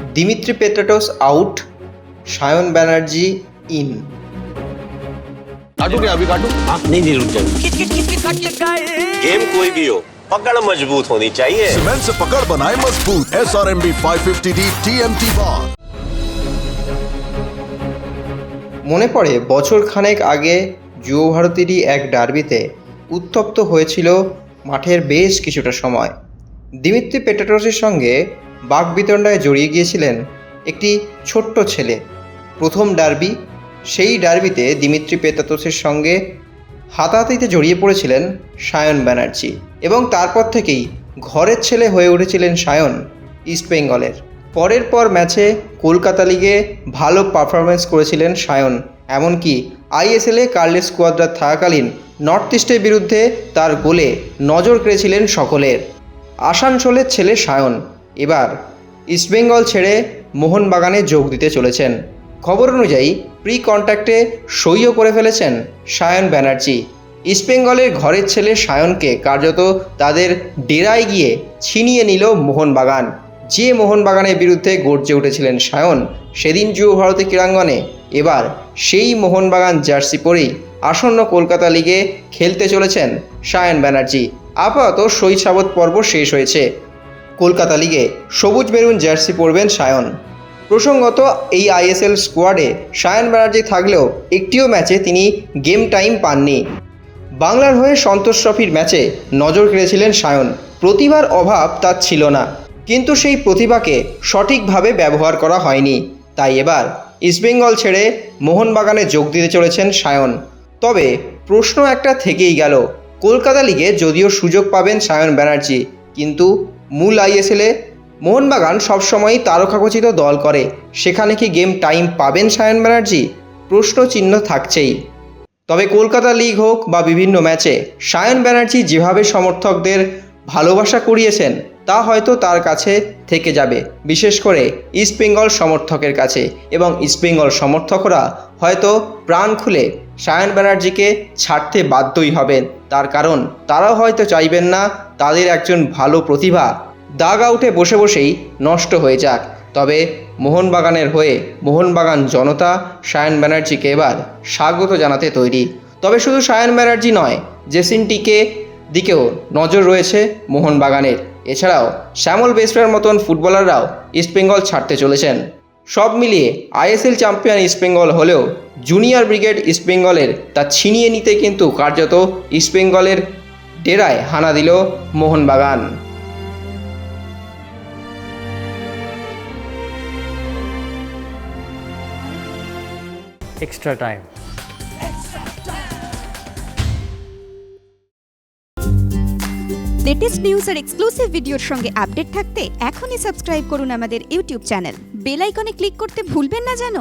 Dimitri Petratos out, Sion Banerjee इन। काटू क्या अभी काटू? नहीं रुक जाओ। गेम कोई भी हो, पकड़ मजबूत होनी चाहिए। सीमेंट से पकड़ बनाए मजबूत। SRMB 550D TMT bar। মনে পড়ে বছর খানেক আগে যুব ভারতীরই এক ডার্বিতে উত্তপ্ত হয়েছিল মাঠের বেশ কিছুটা সময়। দিমিত্রি পেট্রাটোসের সঙ্গে বাকবিতণ্ডায় জড়িয়ে গিয়েছিলেন একটি ছোট্ট ছেলে। প্রথম ডার্বি, সেই ডার্বিতে দিমিত্রি পেট্রাটোসের সঙ্গে হাতাহাতিতে জড়িয়ে পড়েছিলেন সায়ন ব্যানার্জি এবং তারপর থেকেই ঘরের ছেলে হয়ে উঠেছিলেন সায়ন ইস্টবেঙ্গলের। পরের পর ম্যাচে কলকাতা লিগে ভালো পারফরমেন্স করেছিলেন সায়ন, এমনকি ISL-এ কার্লেস স্কোয়াদ্রা থাকাকালীন নর্থ ইস্টের বিরুদ্ধে তার গোলে নজর কেড়েছিলেন সকলের। আসানসোলের ছেলে সায়ন এবার ইস্টবেঙ্গল ছেড়ে মোহনবাগানে যোগ দিতে চলেছেন। খবর অনুযায়ী প্রি কন্ট্যাক্টে সইও করে ফেলেছেন সায়ন ব্যানার্জি। ইস্টবেঙ্গলের ঘরের ছেলে সায়নকে কার্যত তাদের ডেরায় গিয়ে ছিনিয়ে নিল মোহনবাগান। যে মোহনবাগানের বিরুদ্ধে গর্জে উঠেছিলেন সায়ন সেদিন যুব ভারতী ক্রীড়াঙ্গনে, এবার সেই মোহনবাগান জার্সি পরেই আসন্ন কলকাতা লিগে খেলতে চলেছেন সায়ন ব্যানার্জি। আপাতত শৈশাবত পর্ব শেষ হয়েছে, কলকাতা লিগে সবুজ মেরুন জার্সি পরবেন সায়ন। প্রসঙ্গত এই ISL স্কোয়াডে সায়ন ব্যানার্জি থাকলেও একটিও ম্যাচে তিনি গেম টাইম পাননি। বাংলার হয়ে সন্তোষ ট্রফির ম্যাচে নজর কেড়েছিলেন সায়ন। প্রতিভার অভাব তার ছিল না, কিন্তু সেই প্রতিভাকে সঠিকভাবে ব্যবহার করা হয়নি। তাই এবার ইস্টবেঙ্গল ছেড়ে মোহনবাগানে যোগ দিতে চলেছেন সায়ন। তবে প্রশ্ন একটা থেকেই গেল, কলকাতা লিগে যদিও সুযোগ পাবেন সায়ন ব্যানার্জি, কিন্তু মূল ISL-এ মোহনবাগান সবসময়ই তারকাখচিত দল করে, সেখানে কি গেম টাইম পাবেন সায়ন ব্যানার্জি? প্রশ্ন চিহ্ন থাকছেই। তবে কলকাতা লিগ হোক বা বিভিন্ন ম্যাচে সায়ন ব্যানার্জি যেভাবে সমর্থকদের ভালোবাসা কুড়িয়েছেন তা হয়তো তার কাছে থেকে যাবে, বিশেষ করে ইস্টবেঙ্গল সমর্থকের কাছে। এবং ইস্টবেঙ্গল সমর্থকরা হয়তো প্রাণ খুলে সায়ন ব্যানার্জিকে ছাড়তে বাধ্যই হবেন, তার কারণ তারাও হয়তো চাইবেন না তাদের একজন ভালো প্রতিভা দাগ আউটে বসে বসেই নষ্ট হয়ে যাক। তবে মোহনবাগানের হয়ে মোহনবাগান জনতা সায়ন ব্যানার্জিকে এবার স্বাগত জানাতে তৈরি। তবে শুধু সায়ন ব্যানার্জি নয়, জেসিন টিকে দিকেও নজর রয়েছে মোহনবাগানের। এছাড়াও শ্যামল বেসরার মতন ফুটবলাররাও ইস্টবেঙ্গল ছাড়তে চলেছেন। সব মিলিয়ে ISL চ্যাম্পিয়ন ইস্টবেঙ্গল হলেও জুনিয়র ব্রিগেড ইস্টবেঙ্গলের তা ছিনিয়ে নিতে কিন্তু কার্যত ইস্টবেঙ্গলের ডেরায় হানা দিল Mohun Bagan. extra time. Latest news আর এক্সক্লুসিভ ভিডিওর সঙ্গে আপডেট থাকতে এখনই সাবস্ক্রাইব করুন আমাদের ইউটিউব চ্যানেল। বেল আইকনে ক্লিক করতে ভুলবেন না যেন।